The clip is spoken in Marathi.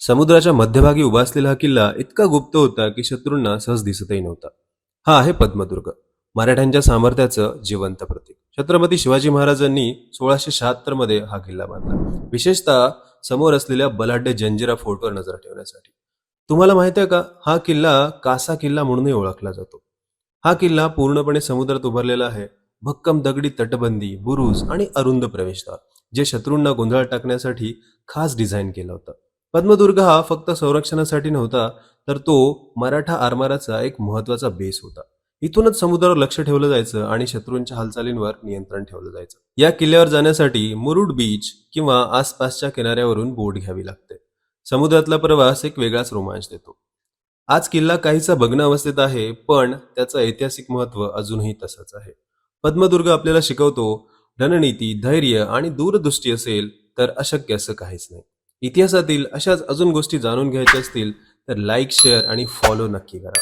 समुद्राच्या मध्यभागी उभा असलेला हा किल्ला इतका गुप्त होता की शत्रूंना सहज दिसतही नव्हता. हा आहे पद्मदुर्ग, मराठ्यांच्या सामर्थ्याचं जिवंत प्रतीक. छत्रपती शिवाजी महाराजांनी 1676 मध्ये हा किल्ला बांधला, विशेषतः समोर असलेल्या बलाढ्य जंजिरा फोर्टवर नजर ठेवण्यासाठी. तुम्हाला माहित आहे का, हा किल्ला कासा किल्ला म्हणूनही ओळखला जातो. हा किल्ला पूर्णपणे समुद्रात उभारलेला आहे. भक्कम दगडी तटबंदी, बुरुज आणि अरुंद प्रवेशद्वार, जे शत्रूंना गोंधळात टाकण्यासाठी खास डिझाईन केलं होतं. पद्मदुर्ग हा फक्त संरक्षणासाठी नव्हता, तर तो मराठा आरमाराचा एक महत्वाचा बेस होता. इथूनच समुद्रावर लक्ष ठेवलं जायचं आणि शत्रूंच्या हालचालींवर नियंत्रण ठेवलं जायचं. या किल्ल्यावर जाण्यासाठी मुरुड बीच किंवा आसपासच्या किनाऱ्यावरून बोट घ्यावी लागते. समुद्रातला प्रवास एक वेगळाच रोमांच देतो. आज किल्ला काहीसा भग्न अवस्थेत आहे, पण त्याचं ऐतिहासिक महत्त्व अजूनही तसंच आहे. पद्मदुर्ग आपल्याला शिकवतो, रणनीती, धैर्य आणि दूरदृष्टी असेल तर अशक्य असं काहीच नाही. इतिहासातील अशाच अजून गोष्टी जाणून घ्यायच्या असतील तर लाईक, शेअर आणि फॉलो नक्की करा.